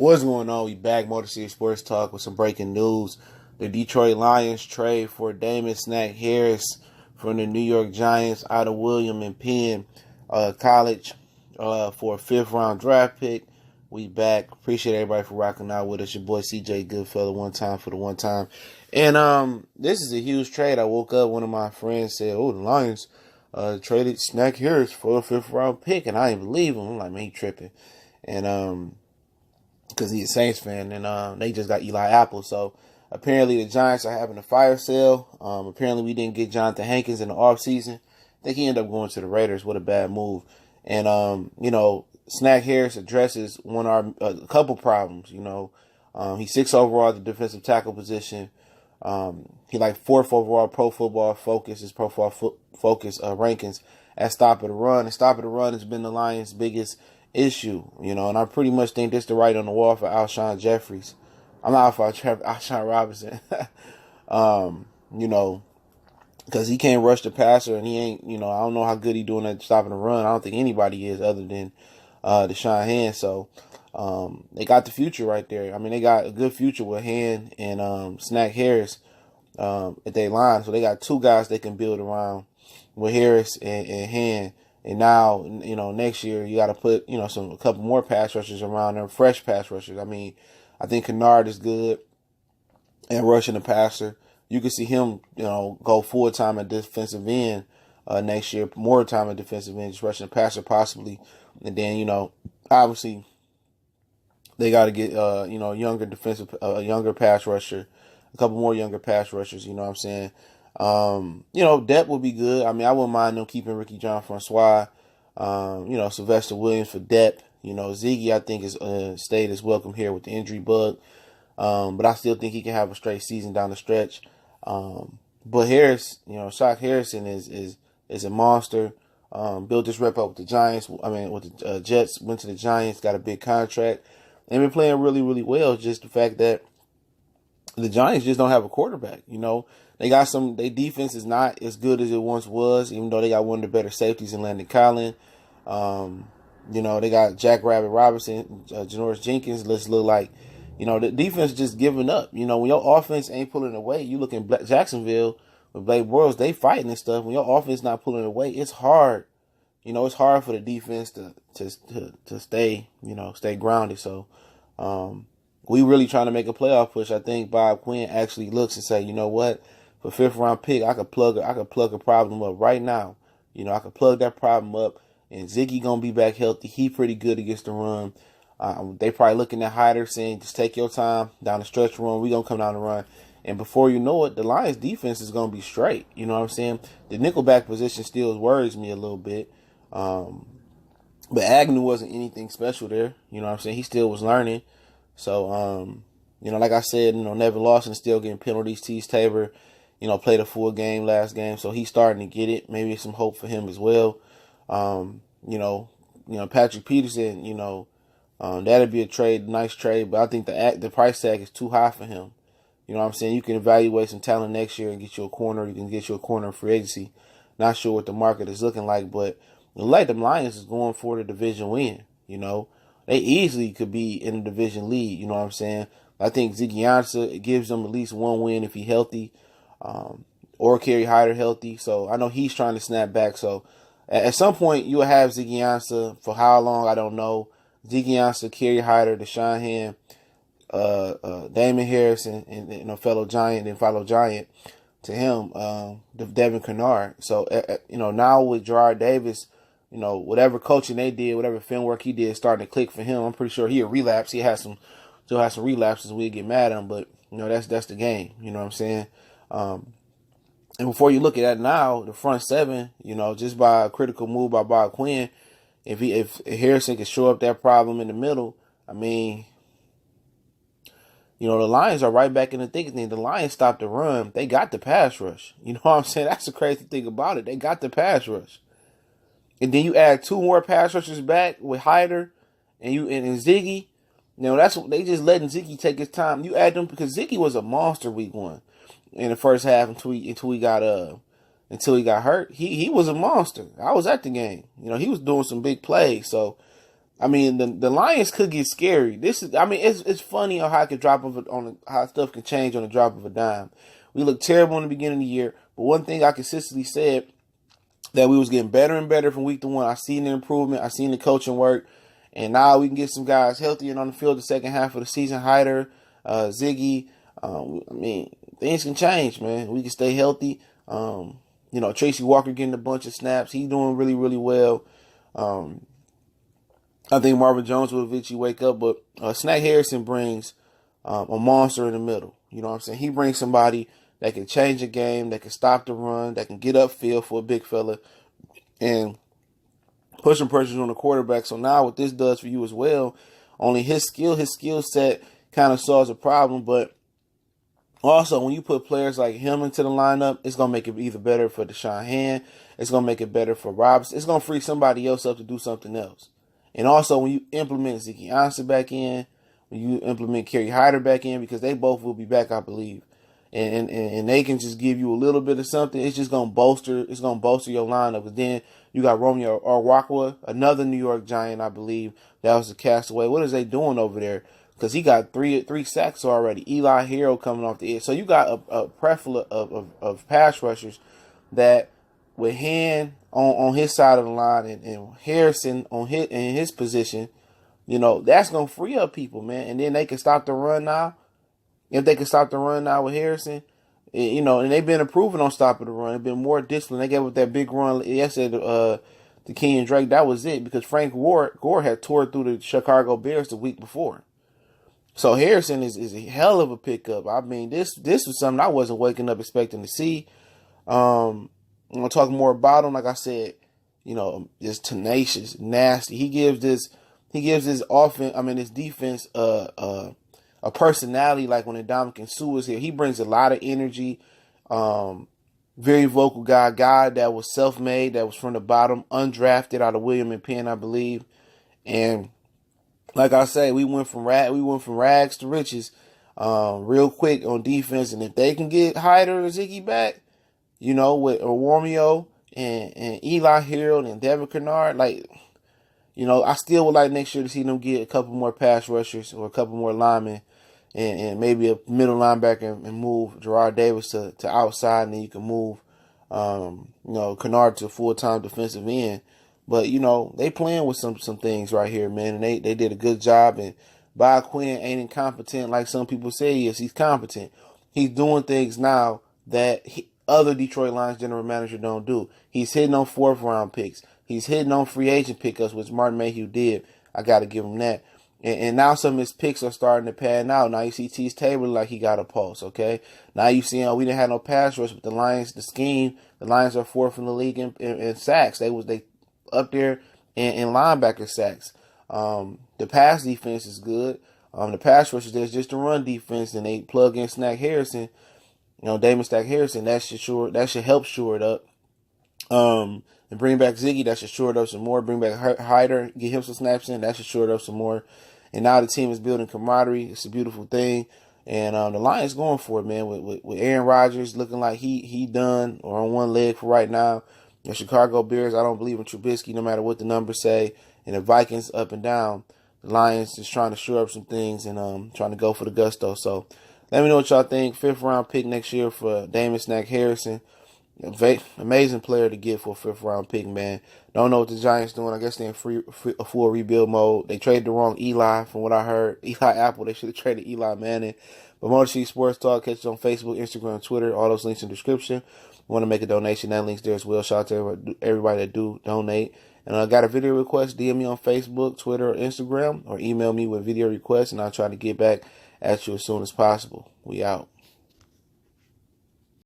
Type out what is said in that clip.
What's going on? We back, Motor City Sports Talk, with some breaking news. The Detroit Lions trade for Damon Harris from the New York Giants out of William and Penn College for a fifth-round draft pick. We back. Appreciate everybody for rocking out with us. Your boy CJ Goodfellow, one time for the one time. And this is a huge trade. I woke up, one of my friends said, "Oh, the Lions traded Harris for a fifth-round pick," and I didn't believe him. I'm like, man, he tripping. And because he's a Saints fan, and they just got Eli Apple. So apparently the Giants are having a fire sale. Apparently we didn't get Jonathan Hankins in the offseason. I think he ended up going to the Raiders. What a bad move. And, Harris addresses a couple problems. He's 6th overall at the defensive tackle position. He 4th overall Pro Football Focus, his Pro Football Focus rankings at stopping the run. And stopping the run has been the Lions' biggest issue, and I pretty much think this the writing on the wall for Alshon Jeffries. I'm not for Alshon Robinson. Because he can't rush the passer, and he ain't, I don't know how good he doing at stopping the run. I don't think anybody is other than Deshaun Hand. So they got the future right there. I mean, they got a good future with Hand and Harris at their line. So they got two guys they can build around with Harris and Hand. And now, next year you got to put, a couple more pass rushers around there, fresh pass rushers. I mean, I think Kennard is good at rushing the passer. You can see him, go full time at defensive end next year, more time at defensive end, just rushing the passer possibly. And then, obviously they got to get, younger pass rusher, a couple more younger pass rushers. You know what I'm saying? Depth would be good. I mean, I wouldn't mind them keeping Ricky Jean-Francois, Sylvester Williams for depth. Ziggy, I think, is stayed as welcome here with the injury bug. But I still think he can have a straight season down the stretch. But Harris, Shock Harrison is a monster. Built this rep up with the Giants. With the Jets, went to the Giants, got a big contract, and been playing really, really well. Just the fact that the Giants just don't have a quarterback. They got their defense is not as good as it once was, even though they got one of the better safeties in Landon Collins. They got Jack Rabbit Robinson, Janoris Jenkins. Let's look like, the defense just giving up. When your offense ain't pulling away, you look in Jacksonville with Blake Bortles, they fighting and stuff. When your offense not pulling away, it's hard. It's hard for the defense to stay, stay grounded. So, we really trying to make a playoff push. I think Bob Quinn actually looks and say, you know what? For fifth-round pick, I could plug a problem up right now. I could plug that problem up, and Ziggy going to be back healthy. He pretty good against the run. They probably looking at Hyder saying, just take your time down the stretch run. We're going to come down the run. And before you know it, the Lions' defense is going to be straight. You know what I'm saying? The nickelback position still worries me a little bit. But Agnew wasn't anything special there. You know what I'm saying? He still was learning. So, like I said, Nevin Lawson is still getting penalties. Tease Tabor, played a full game last game, so he's starting to get it. Maybe some hope for him as well. Patrick Peterson, that'd be a nice trade, but I think the price tag is too high for him. You know what I'm saying? You can evaluate some talent next year and get you a corner. You can get you a corner in free agency. Not sure what the market is looking like, but the Lions is going for the division win. They easily could be in the division lead. You know what I'm saying? I think Ziggy Ansah, it gives them at least one win if he's healthy. Or Kerry Hyder healthy. So I know he's trying to snap back. So at some point you'll have Ziggy Ansah. For how long, I don't know. Ziggy Ansah, Kerry Hyder, Deshaun Hand, Damon Harris, and a fellow Giant and fellow Giant to him, Devin Kennard. So now with Gerard Davis, whatever coaching they did, whatever film work he did, starting to click for him. I'm pretty sure he'll relapse. He still has some relapses. We get mad at him, but that's the game. You know what I'm saying? And before you look at that now, the front seven, just by a critical move by Bob Quinn, if Harrison can show up that problem in the middle, I mean, the Lions are right back in the thick of things. The Lions stopped the run. They got the pass rush. You know what I'm saying? That's the crazy thing about it. They got the pass rush. And then you add two more pass rushers back with Hyder and Ziggy. That's what they just letting Ziggy take his time. You add them because Ziggy was a monster week 1 in the first half until he got hurt. He was a monster. I was at the game. He was doing some big plays. So I mean, the Lions could get scary. It's funny how it could drop how stuff can change on the drop of a dime. We looked terrible in the beginning of the year, but one thing I consistently said that we was getting better and better from week to one. I seen the improvement. I seen the coaching work, and now we can get some guys healthy and on the field the second half of the season. Hyder, Ziggy. Things can change, man. We can stay healthy. Tracy Walker getting a bunch of snaps. He's doing really, really well. I think Marvin Jones will eventually wake up, but Snack Harrison brings a monster in the middle. You know what I'm saying? He brings somebody that can change a game, that can stop the run, that can get upfield for a big fella, and put some pressures on the quarterback. So now what this does for you as well, only his skill set kind of solves a problem, but also when you put players like him into the lineup, it's going to make it either better for Deshaun Hand, it's going to make it better for Robinson, it's going to free somebody else up to do something else. And also when you implement Ziggy Ansah back in, when you implement Kerry Hyder back in, because they both will be back, I believe, and they can just give you a little bit of something, it's just gonna bolster your lineup. Because then you got Romeo Oruwariye, another New York Giant, I believe, that was a castaway. What is they doing over there? Because he got three sacks already. Eli Hero coming off the edge. So you got a plethora of pass rushers that with Hand on his side of the line and Harrison in his position, that's going to free up people, man. And then they can stop the run now. If they can stop the run now with Harrison, and they've been improving on stopping the run. They've been more disciplined. They gave up that big run yesterday to Kenyon Drake. That was it, because Frank Gore had tore through the Chicago Bears the week before. So Harrison is a hell of a pickup. I mean, this was something I wasn't waking up expecting to see. I'm gonna talk more about him. Like I said, just tenacious, nasty. He gives this offense, this defense, a personality. Like when Ndamukong Suh is here, he brings a lot of energy. Very vocal guy that was self-made, that was from the bottom, undrafted out of William and Penn, I believe. And like I say, we went from rags to riches, real quick on defense. And if they can get Hyder and Ziggy back, with Romeo and Eli Harold and Devin Kennard, I still would like next year to see them get a couple more pass rushers or a couple more linemen and maybe a middle linebacker and move Gerard Davis to outside, and then you can move, Kennard to full-time defensive end. But, they playing with some things right here, man, and they did a good job. And Bob Quinn ain't incompetent like some people say he is. He's competent. He's doing things now that other Detroit Lions general manager don't do. He's hitting on fourth-round picks. He's hitting on free agent pickups, which Martin Mayhew did. I got to give him that. And now some of his picks are starting to pan out. Now you see Tease Tabor like he got a pulse, okay? Now you see we didn't have no pass rush, but the Lions are fourth in the league in sacks. They up there in linebacker sacks. The pass defense is good. The pass rushers, there's just the run defense, and they plug in Snack Harrison, Damon Stack Harrison. That should help shore it up. And bring back Ziggy, that should shore it up some more. Bring back Hyder, get him some snaps in, that should shore it up some more. And now the team is building camaraderie. It's a beautiful thing. And the Lions going for it, man, with Aaron Rodgers looking like he done or on one leg for right now. The Chicago Bears, I don't believe in Trubisky no matter what the numbers say. And the Vikings up and down. The Lions just trying to shore up some things and trying to go for the gusto. So let me know what y'all think. 5th round pick next year for Damon Snack Harrison. Amazing player to get for a 5th round pick, man. Don't know what the Giants doing. I guess they're in a full rebuild mode. They traded the wrong Eli, from what I heard. Eli Apple. They should have traded Eli Manning. But Motor City Sports Talk, catch it on Facebook, Instagram, Twitter. All those links in the description. Want to make a donation? That link's there as well. Shout out to everybody that do donate. And I got a video request. DM me on Facebook, Twitter, or Instagram, or email me with video requests, and I'll try to get back at you as soon as possible. We out.